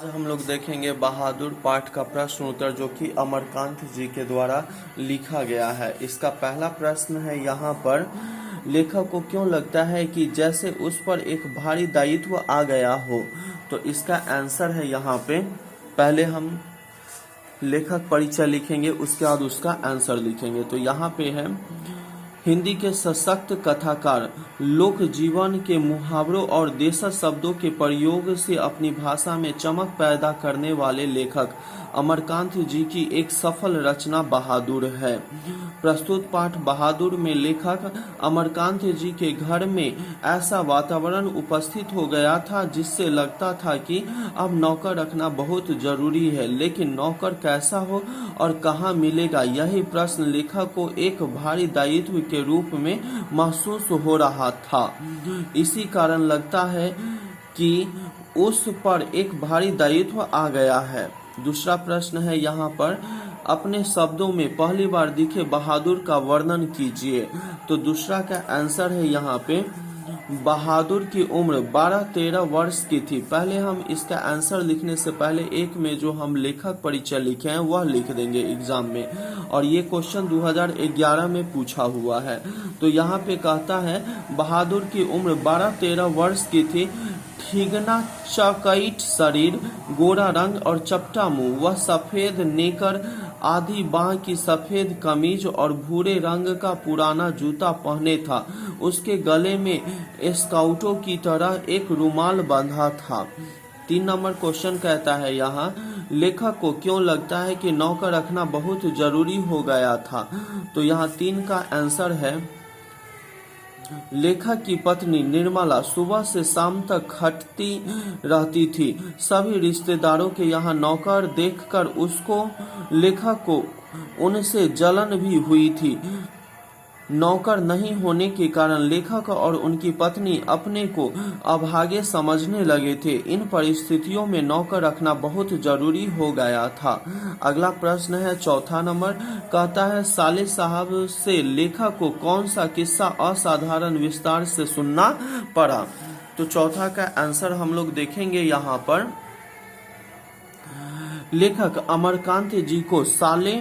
आज हम लोग देखेंगे बहादुर पाठ का प्रश्न उत्तर जो कि अमरकांत जी के द्वारा लिखा गया है। इसका पहला प्रश्न है यहाँ पर, लेखक को क्यों लगता है कि जैसे उस पर एक भारी दायित्व आ गया हो। तो इसका आंसर है यहाँ पे, पहले हम लेखक परिचय लिखेंगे, उसके बाद उसका आंसर लिखेंगे। तो यहाँ पे है, हिंदी के सशक्त कथाकार, लोक जीवन के मुहावरों और देशज शब्दों के प्रयोग से अपनी भाषा में चमक पैदा करने वाले लेखक अमरकांत जी की एक सफल रचना बहादुर है। प्रस्तुत पाठ बहादुर में लेखक अमरकांत जी के घर में ऐसा वातावरण उपस्थित हो गया था जिससे लगता था कि अब नौकर रखना बहुत जरूरी है, लेकिन नौकर कैसा हो और कहाँ मिलेगा, यही प्रश्न लेखक को एक भारी दायित्व के रूप में महसूस हो रहा था। इसी कारण लगता है कि उस पर एक भारी दायित्व आ गया है। दूसरा प्रश्न है यहाँ पर, अपने शब्दों में पहली बार दिखे बहादुर का वर्णन कीजिए। तो दूसरा का आंसर है यहाँ पे, बहादुर की उम्र 12-13 वर्ष की थी। पहले हम इसका आंसर लिखने से पहले एक में जो हम लेखक परिचय लिखे हैं वह लिख देंगे एग्जाम में, और ये क्वेश्चन 2011 में पूछा हुआ है। तो यहाँ पे कहता है बहादुर की उम्र 12-13 वर्ष की थी, ठिगना चकैत शरीर, गोरा रंग और चपटा मुंह, वह सफेद नेकर, आधी बाह की सफेद कमीज और भूरे रंग का पुराना जूता पहने था। उसके गले में स्काउटों की तरह एक रुमाल बंधा था। 3 नंबर क्वेश्चन कहता है यहाँ, लेखक को क्यों लगता है कि नौकर रखना बहुत जरूरी हो गया था। तो यहाँ 3 का आंसर है, लेखक की पत्नी निर्मला सुबह से शाम तक खटती रहती थी। सभी रिश्तेदारों के यहाँ नौकर देखकर उसको, लेखक को उनसे जलन भी हुई थी। नौकर नहीं होने के कारण लेखक और उनकी पत्नी अपने को अभागे समझने लगे थे। इन परिस्थितियों में नौकर रखना बहुत जरूरी हो गया था। अगला प्रश्न है चौथा नंबर, कहता है साले साहब से लेखक को कौन सा किस्सा असाधारण विस्तार से सुनना पड़ा। तो चौथा का आंसर हम लोग देखेंगे यहाँ पर, लेखक अमरकांत जी को साले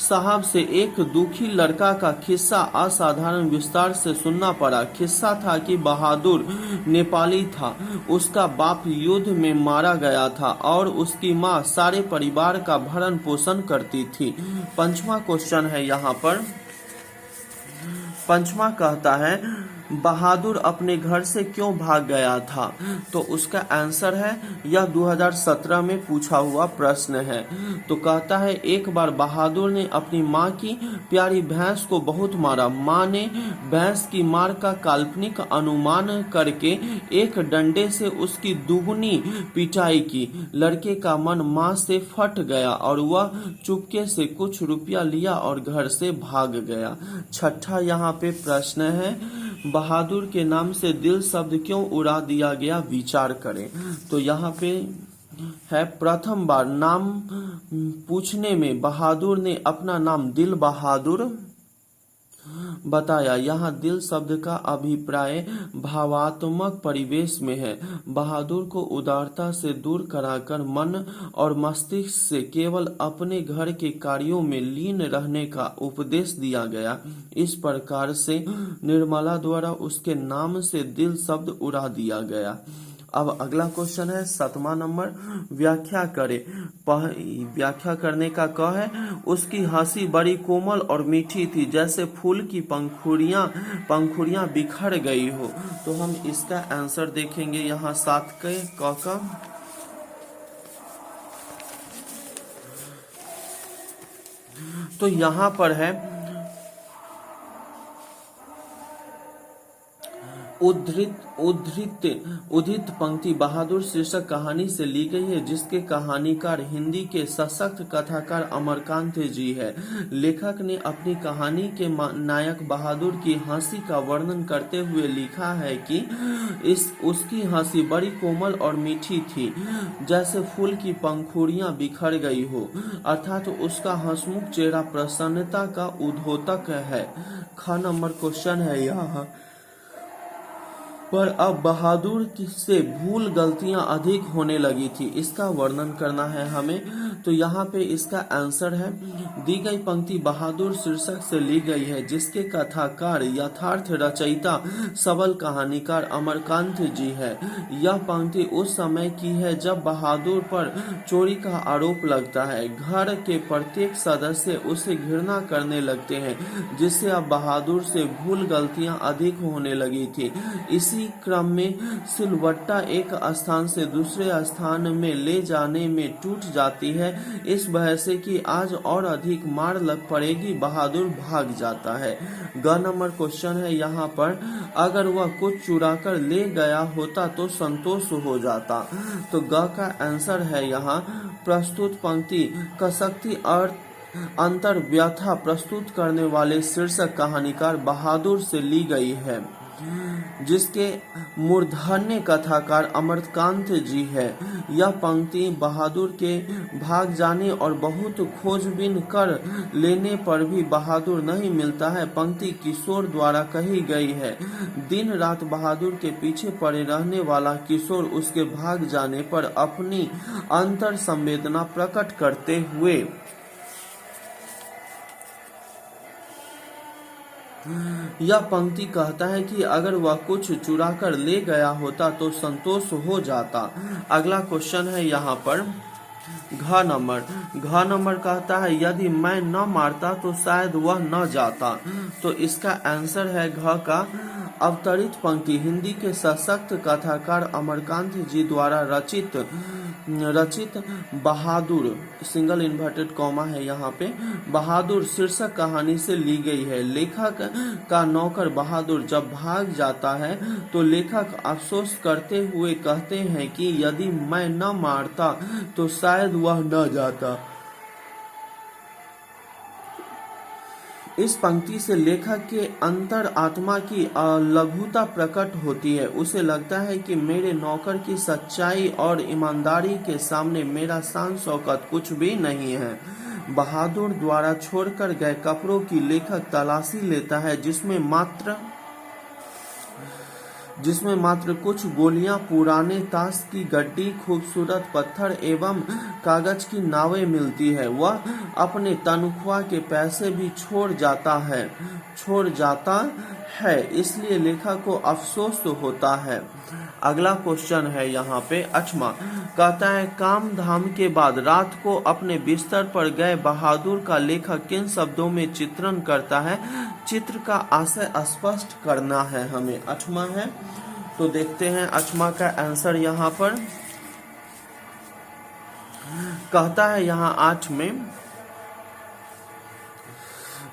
साहब से एक दुखी लड़का का किस्सा असाधारण विस्तार से सुनना पड़ा। किस्सा था कि बहादुर नेपाली था, उसका बाप युद्ध में मारा गया था और उसकी माँ सारे परिवार का भरण पोषण करती थी। 5वां क्वेश्चन है यहाँ पर, 5वां कहता है बहादुर अपने घर से क्यों भाग गया था। तो उसका आंसर है, यह 2017 में पूछा हुआ प्रश्न है। तो कहता है एक बार बहादुर ने अपनी माँ की प्यारी भैंस को बहुत मारा। माँ ने भैंस की मार का काल्पनिक अनुमान करके एक डंडे से उसकी दुगनी पिटाई की। लड़के का मन माँ से फट गया और वह चुपके से कुछ रुपया लिया और घर से भाग गया। 6ठा यहाँ पे प्रश्न है, बहादुर के नाम से दिल शब्द क्यों उड़ा दिया गया, विचार करें। तो यहाँ पे है, प्रथम बार नाम पूछने में बहादुर ने अपना नाम दिल बहादुर बताया। यहाँ दिल शब्द का अभिप्राय भावात्मक परिवेश में है। बहादुर को उदारता से दूर कराकर मन और मस्तिष्क से केवल अपने घर के कार्यों में लीन रहने का उपदेश दिया गया। इस प्रकार से निर्मला द्वारा उसके नाम से दिल शब्द उड़ा दिया गया। अब अगला क्वेश्चन है 7वां नंबर, व्याख्या करें। व्याख्या करने का कह है, उसकी हंसी बड़ी कोमल और मीठी थी, जैसे फूल की पंखुड़ियां बिखर गई हो। तो हम इसका आंसर देखेंगे यहाँ 7 के क का। तो यहाँ पर है, उद्धृत पंक्ति बहादुर शीर्षक कहानी से ली गई है, जिसके कहानीकार हिंदी के सशक्त कथाकार अमरकांत जी है। लेखक ने अपनी कहानी के नायक बहादुर की हंसी का वर्णन करते हुए लिखा है कि उसकी हंसी बड़ी कोमल और मीठी थी, जैसे फूल की पंखुड़ियां बिखर गई हो, अर्थात उसका हंसमुख चेहरा प्रसन्नता का उद्योतक है। ख नंबर क्वेश्चन है यहाँ, पर अब बहादुर से भूल गलतियां अधिक होने लगी थी। इसका वर्णन करना है हमें। तो यहाँ पे इसका आंसर है, दी गई पंक्ति बहादुर शीर्षक से ली गई है, जिसके कथाकार यथार्थ रचयिता सबल कहानीकार अमरकांत जी है। यह पंक्ति उस समय की है जब बहादुर पर चोरी का आरोप लगता है। घर के प्रत्येक सदस्य उसे घृणा करने लगते हैं, जिससे अब बहादुर से भूल गलतियां अधिक होने लगी थी। इसी क्रम में सिलवट्टा एक स्थान से दूसरे स्थान में ले जाने में टूट जाती है। इस भय से कि आज और अधिक मार लग पड़ेगी, बहादुर भाग जाता है। ग नंबर क्वेश्चन है यहाँ पर, अगर वह कुछ चुरा कर ले गया होता तो संतोष हो जाता। तो ग का आंसर है यहाँ, प्रस्तुत पंक्ति कसक्ति अर्थ अंतर व्यथा प्रस्तुत करने वाले शीर्षक कहानीकार बहादुर से ली गई है, जिसके मूर्धन्य कथाकार अमरकांत जी है। यह पंक्ति बहादुर के भाग जाने और बहुत खोजबीन कर लेने पर भी बहादुर नहीं मिलता है, पंक्ति किशोर द्वारा कही गई है। दिन रात बहादुर के पीछे पड़े रहने वाला किशोर उसके भाग जाने पर अपनी अंतर संवेदना प्रकट करते हुए यह पंक्ति कहता है कि अगर वह कुछ चुरा कर ले गया होता तो संतोष हो जाता। अगला क्वेश्चन है यहाँ पर घ नंबर कहता है, यदि मैं न मारता तो शायद वह न जाता। तो इसका आंसर है घ का अवतरित पंक्ति हिंदी के सशक्त कथाकार अमरकांत जी द्वारा रचित बहादुर सिंगल इन्वर्टेड कॉमा है यहाँ पे, बहादुर शीर्षक कहानी से ली गई है। लेखक का नौकर बहादुर जब भाग जाता है तो लेखक अफसोस करते हुए कहते हैं कि यदि मैं न मारता तो शायद वह न जाता। इस पंक्ति से लेखक के अंतर आत्मा की लघुता प्रकट होती है। उसे लगता है कि मेरे नौकर की सच्चाई और ईमानदारी के सामने मेरा शान शौकत कुछ भी नहीं है। बहादुर द्वारा छोड़कर गए कपड़ों की लेखक तलाशी लेता है, जिसमें मात्र कुछ गोलियां, पुराने ताश की गड्डी, खूबसूरत पत्थर एवं कागज की नावें मिलती है। वह अपने तनख्वाह के पैसे भी छोड़ जाता है, इसलिए लेखक को अफसोस होता है। अगला क्वेश्चन है यहाँ पे 8वां, कहता है काम धाम के बाद रात को अपने बिस्तर पर गए बहादुर का लेखक किन शब्दों में चित्रण करता है। चित्र का आशय स्पष्ट करना है हमें। 8वां है तो देखते हैं 8वां का आंसर यहाँ पर कहता है, यहाँ 8 में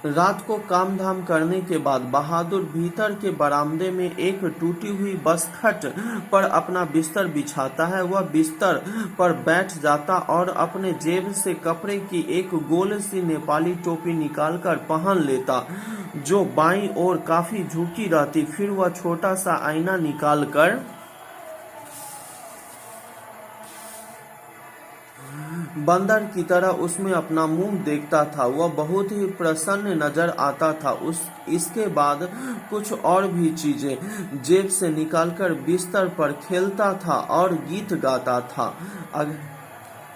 रात को काम धाम करने के बाद बहादुर भीतर के बरामदे में एक टूटी हुई बसखट पर अपना बिस्तर बिछाता है। वह बिस्तर पर बैठ जाता और अपने जेब से कपड़े की एक गोल सी नेपाली टोपी निकालकर पहन लेता, जो बाईं ओर काफी झुकी रहती। फिर वह छोटा सा आईना निकालकर बंदर की तरह उसमें अपना मुंह देखता था। वह बहुत ही प्रसन्न नजर आता था। इसके बाद कुछ और भी चीजें जेब से निकालकर बिस्तर पर खेलता था और गीत गाता था।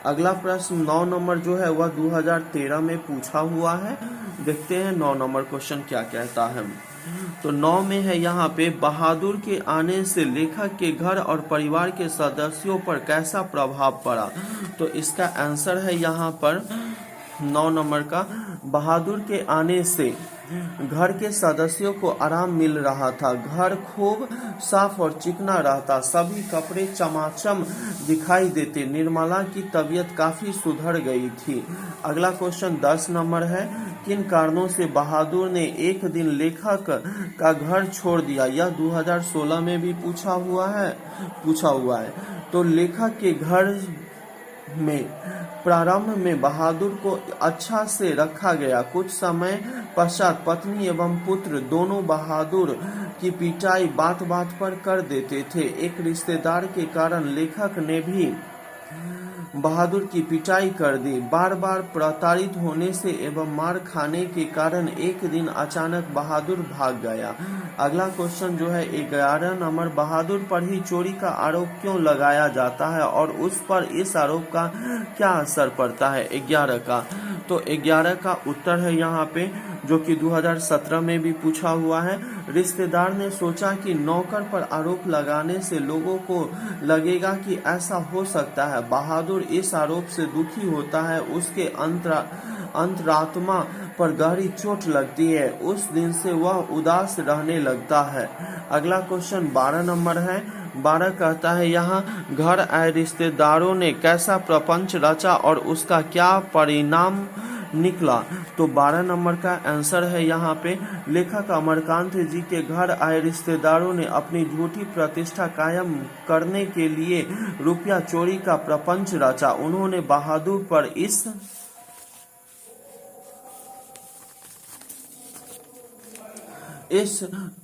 अगला प्रश्न 9 नंबर जो है वह 2013 में पूछा हुआ है। देखते हैं 9 नंबर क्वेश्चन क्या कहता है। तो 9 में है यहाँ पे, बहादुर के आने से लेखक के घर और परिवार के सदस्यों पर कैसा प्रभाव पड़ा। तो इसका आंसर है यहाँ पर 9 नंबर का, बहादुर के आने से घर के सदस्यों को आराम मिल रहा था। घर खूब साफ और चिकना रहता, सभी कपड़े चमाचम दिखाई देते। निर्मला की तबीयत काफी सुधर गई थी। अगला क्वेश्चन 10 नंबर है, किन कारणों से बहादुर ने एक दिन लेखक का घर छोड़ दिया। यह 2016 में भी पूछा हुआ है। तो लेखक के घर में प्रारंभ में बहादुर को अच्छा से रखा गया। कुछ समय पश्चात पत्नी एवं पुत्र दोनों बहादुर की पिटाई बात बात पर कर देते थे। एक रिश्तेदार के कारण लेखक ने भी बहादुर की पिटाई कर दी। बार बार प्रताड़ित होने से एवं मार खाने के कारण एक दिन अचानक बहादुर भाग गया। अगला क्वेश्चन जो है 11 नंबर, बहादुर पर ही चोरी का आरोप क्यों लगाया जाता है और उस पर इस आरोप का क्या असर पड़ता है? 11 का, तो 11 का उत्तर है यहाँ पे, जो कि 2017 में भी पूछा हुआ है। रिश्तेदार ने सोचा कि नौकर पर आरोप लगाने से लोगों को लगेगा कि ऐसा हो सकता है। बहादुर इस आरोप से दुखी होता है, उसके अंतरात्मा पर गहरी चोट लगती है। उस दिन से वह उदास रहने लगता है। अगला क्वेश्चन 12 नंबर है। 12 कहता है यहाँ, घर आए रिश्तेदारों ने कैसा प्रपंच रचा और उसका क्या परिणाम निकला? तो 12 नंबर का आंसर है यहाँ पे, लेखक अमरकांत जी के घर आए रिश्तेदारों ने अपनी झूठी प्रतिष्ठा कायम करने के लिए रुपया चोरी का प्रपंच रचा। उन्होंने बहादुर पर इस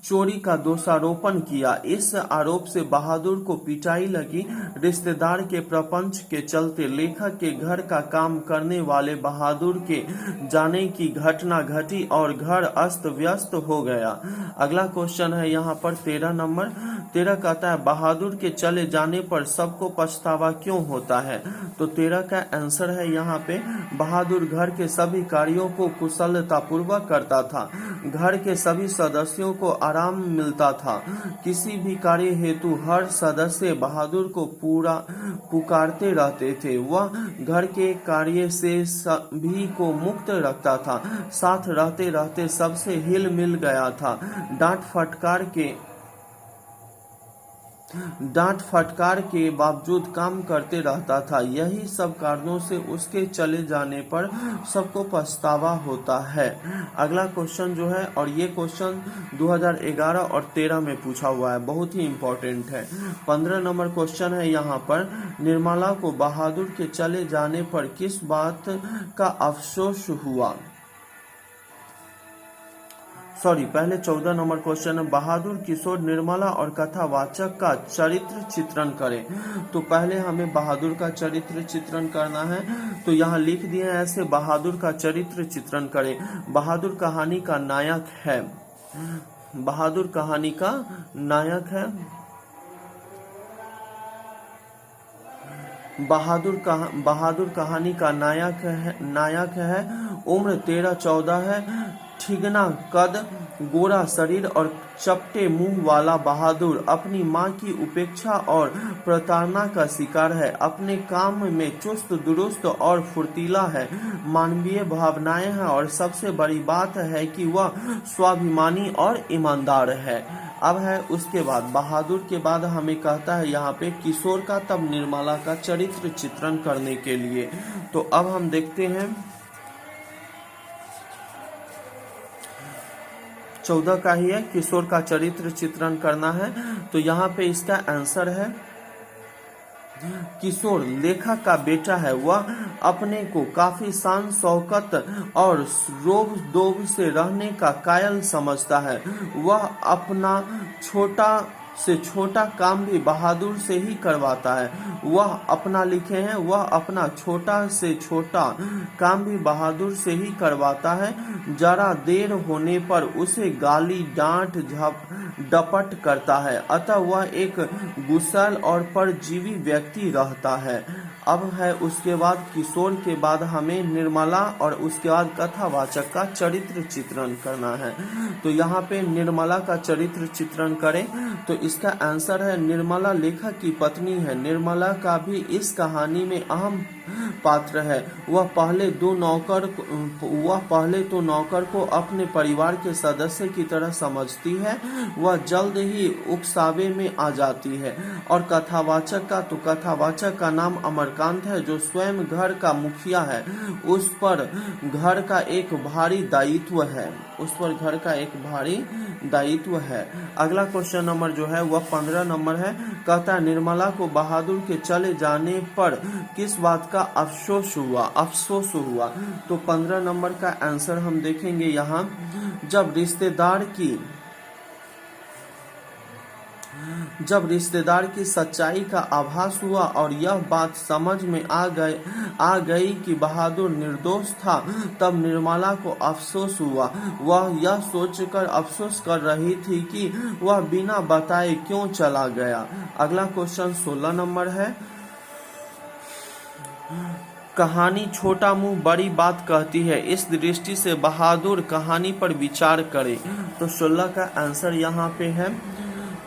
चोरी का दोषारोपण किया। इस आरोप से बहादुर को पिटाई लगी। रिश्तेदार के प्रपंच के चलते लेखक के घर का काम करने वाले बहादुर के जाने की घटना घटी और घर अस्त व्यस्त हो गया। अगला क्वेश्चन है यहाँ पर 13 नंबर। 13 कहता है, बहादुर के चले जाने पर सबको पछतावा क्यों होता है? तो 13 का आंसर है यहाँ पे, बहादुर घर के सभी कार्यों को कुशलता पूर्वक करता था। घर के सभी सदस्यों को आराम मिलता था। किसी भी कार्य हेतु हर सदस्य बहादुर को पूरा पुकारते रहते थे। वह घर के कार्य से सभी को मुक्त रखता था। साथ रहते रहते सबसे हिल मिल गया था। डांट फटकार के बावजूद काम करते रहता था। यही सब कारणों से उसके चले जाने पर सबको पछतावा होता है। अगला क्वेश्चन जो है, और ये क्वेश्चन 2011 और 13 में पूछा हुआ है, बहुत ही इम्पोर्टेंट है। 15 नंबर क्वेश्चन है यहाँ पर, निर्मला को बहादुर के चले जाने पर किस बात का अफसोस हुआ? पहले 14 नंबर क्वेश्चन है, बहादुर, किशोर, निर्मला और कथावाचक का चरित्र चित्रण करें। तो पहले हमें बहादुर का चरित्र चित्रण करना है। तो यहाँ लिख दिए ऐसे, बहादुर का चरित्र चित्रण करें। बहादुर कहानी का नायक है। बहादुर कहानी का नायक है। बहादुर कहानी का नायक है। उम्र 13-14 है। ठिगना कद, गोरा शरीर और चपटे मुंह वाला बहादुर अपनी मां की उपेक्षा और प्रताड़ना का शिकार है। अपने काम में चुस्त दुरुस्त और फुर्तीला है। मानवीय भावनाएं हैं और सबसे बड़ी बात है कि वह स्वाभिमानी और ईमानदार है। अब है उसके बाद, बहादुर के बाद हमें कहता है यहाँ पे किशोर का, तब निर्मला का चरित्र चित्रण करने के लिए। तो अब हम देखते हैं 14 का ही है, किशोर का चरित्र चित्रण करना है। तो यहाँ पे इसका आंसर है, किशोर लेखक का बेटा है। वह अपने को काफी शान शौकत और रोब दोब से रहने का कायल समझता है। वह अपना छोटा से छोटा काम भी बहादुर से ही करवाता है। वह अपना लिखे हैं, वह अपना छोटा से छोटा काम भी बहादुर से ही करवाता है। जरा देर होने पर उसे गाली डांट डपट करता है, अतः वह एक गुस्सैल और परजीवी व्यक्ति रहता है। अब है उसके बाद, किशोर के बाद हमें निर्मला और उसके बाद कथावाचक का चरित्र चित्रण करना है। तो यहाँ पे निर्मला का चरित्र चित्रण करें। तो इसका आंसर है, निर्मला लेखक की पत्नी है। निर्मला का भी इस कहानी में अहम पात्र है। वह पहले तो नौकर को अपने परिवार के सदस्य की तरह समझती है। वह जल्द ही उकसावे में आ जाती है। और कथावाचक का नाम अमरकांत है, जो स्वयं घर का मुखिया है। उस पर घर का एक भारी दायित्व है। अगला क्वेश्चन नंबर जो है वह 15 नंबर है। कहता है, निर्मला को बहादुर के चले जाने पर किस बात का अफसोस हुआ? तो 15 नंबर का आंसर हम देखेंगे यहाँ, जब रिश्तेदार की जब रिश्तेदार की सच्चाई का आभास हुआ और यह बात समझ में आ गई कि बहादुर निर्दोष था, तब निर्मला को अफसोस हुआ। वह यह सोचकर अफसोस कर रही थी कि वह बिना बताए क्यों चला गया। अगला क्वेश्चन 16 नंबर है। कहानी छोटा मुंह बड़ी बात कहती है, इस दृष्टि से बहादुर कहानी पर विचार करें। तो 16 का आंसर यहाँ पे है।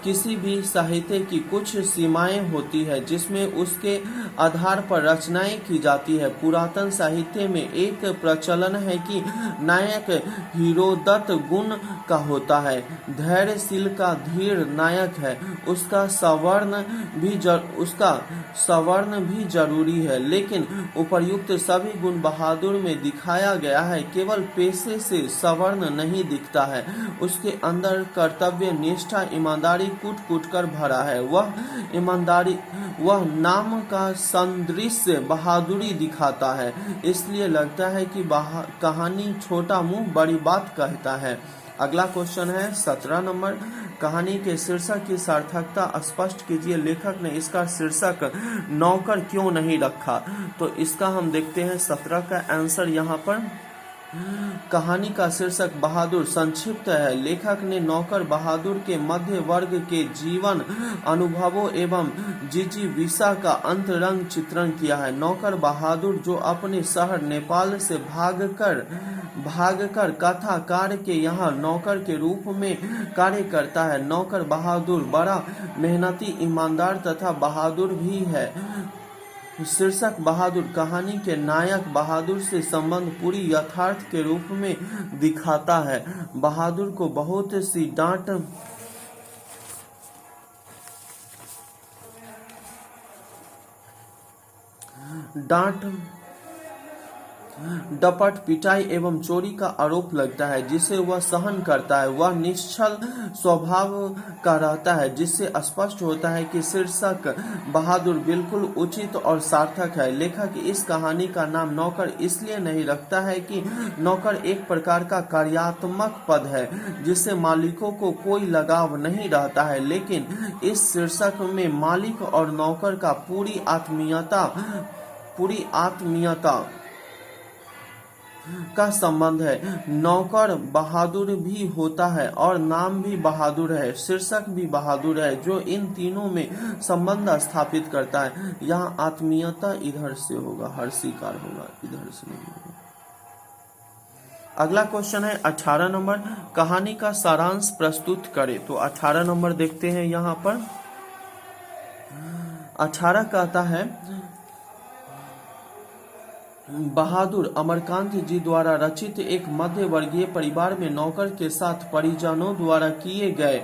किसी भी साहित्य की कुछ सीमाएं होती है जिसमें उसके आधार पर रचनाएं की जाती है। पुरातन साहित्य में एक प्रचलन है कि नायक हीरोदत्त गुण का होता है। धैर्यशील का धीर नायक है। उसका सवर्ण भी जरूरी है, लेकिन उपर्युक्त सभी गुण बहादुर में दिखाया गया है। केवल पेशे से सवर्ण नहीं दिखता है, उसके अंदर कर्तव्य निष्ठा ईमानदारी कूट कूट कर भरा है। वह नाम का संदृश्य बहादुरी दिखाता है। इसलिए लगता है कि कहानी छोटा मुंह बड़ी बात कहता है। अगला क्वेश्चन है 17 नंबर। कहानी के शीर्षक की सार्थकता स्पष्ट कीजिए। लेखक ने इसका शीर्षक नौकर क्यों नहीं रखा? तो इसका हम देखते हैं 17 का आंसर यहाँ पर। कहानी का शीर्षक बहादुर संक्षिप्त है। लेखक ने नौकर बहादुर के मध्य वर्ग के जीवन अनुभवों एवं जिजीविषा का अंतरंग चित्रण किया है। नौकर बहादुर जो अपने शहर नेपाल से भागकर कथाकार के यहाँ नौकर के रूप में कार्य करता है। नौकर बहादुर बड़ा मेहनती, ईमानदार तथा बहादुर भी है। शीर्षक बहादुर कहानी के नायक बहादुर से संबंध पूरी यथार्थ के रूप में दिखाता है। बहादुर को बहुत सी डांट डपट, पिटाई एवं चोरी का आरोप लगता है, जिसे वह सहन करता है। वह निश्चल स्वभाव का रहता है, जिससे स्पष्ट होता है कि शीर्षक बहादुर बिल्कुल उचित और सार्थक है। लेखक इस कहानी का नाम नौकर इसलिए नहीं रखता है कि नौकर एक प्रकार का कार्यात्मक पद है जिससे मालिकों को कोई लगाव नहीं रहता है, लेकिन इस शीर्षक में मालिक और नौकर का पूरी आत्मीयता का संबंध है। नौकर बहादुर भी होता है और नाम भी बहादुर है, शीर्षक भी बहादुर है, जो इन तीनों में संबंध स्थापित करता है। यहाँ आत्मीयता इधर से होगा, हर शिकार होगा, इधर से नहीं होगा। अगला क्वेश्चन है 18 नंबर। कहानी का सारांश प्रस्तुत करें। तो 18 नंबर देखते हैं यहाँ पर। 18 कहता है, बहादुर अमरकांत जी द्वारा रचित एक मध्य वर्गीय परिवार में नौकर के साथ परिजनों द्वारा किए गए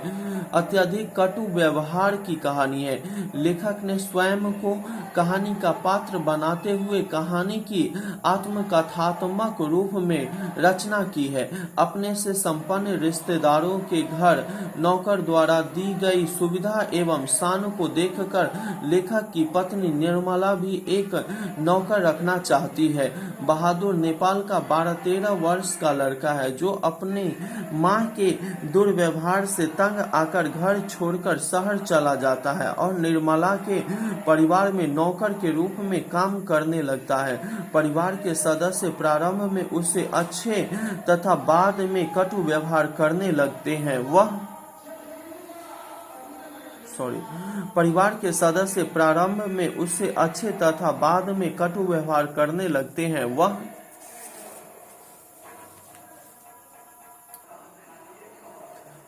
अत्यधिक कटु व्यवहार की कहानी है। लेखक ने स्वयं को कहानी का पात्र बनाते हुए कहानी की आत्मकथात्मक रूप में रचना की है। अपने से संपन्न रिश्तेदारों के घर नौकर द्वारा दी गई सुविधा एवं शान को देखकर लेखक की पत्नी निर्मला भी एक नौकर रखना चाहती है। बहादुर नेपाल का 12-13 वर्ष का लड़का है, जो अपने मां के दुर्व्यवहार से तंग आकर घर छोड़कर शहर चला जाता है और निर्मला के परिवार में नौकर के रूप में काम करने लगता है। परिवार के सदस्य प्रारंभ में उससे अच्छे तथा बाद में कटु व्यवहार करने लगते हैं। परिवार के सदस्य प्रारंभ में उससे अच्छे तथा बाद में कटु व्यवहार करने लगते हैं।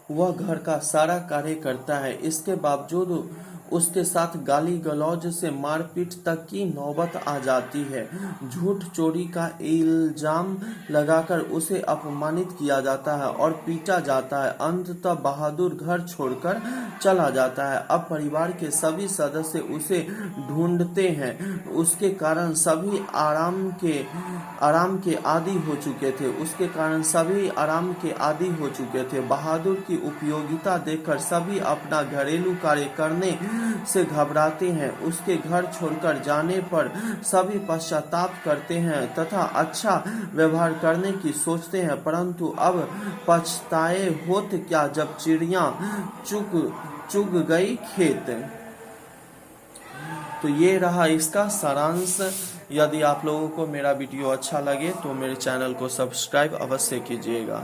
वह घर का सारा कार्य करता है। इसके बावजूद उसके साथ गाली गलौज से मारपीट तक की नौबत आ जाती है। झूठ चोरी का इल्जाम लगाकर उसे अपमानित किया जाता है और पीटा जाता है। अंततः बहादुर घर छोड़कर चला जाता है। अब परिवार के सभी सदस्य उसे ढूंढते हैं। उसके कारण सभी आराम के आदी हो चुके थे। बहादुर की उपयोगिता देखकर सभी अपना घरेलू कार्य करने से घबराते हैं। उसके घर छोड़कर जाने पर सभी पश्चाताप करते हैं तथा अच्छा व्यवहार करने की सोचते हैं, परंतु अब पछताए होत क्या, जब चिड़िया चुग गई खेत। तो ये रहा इसका सारांश। यदि आप लोगों को मेरा वीडियो अच्छा लगे तो मेरे चैनल को सब्सक्राइब अवश्य कीजिएगा।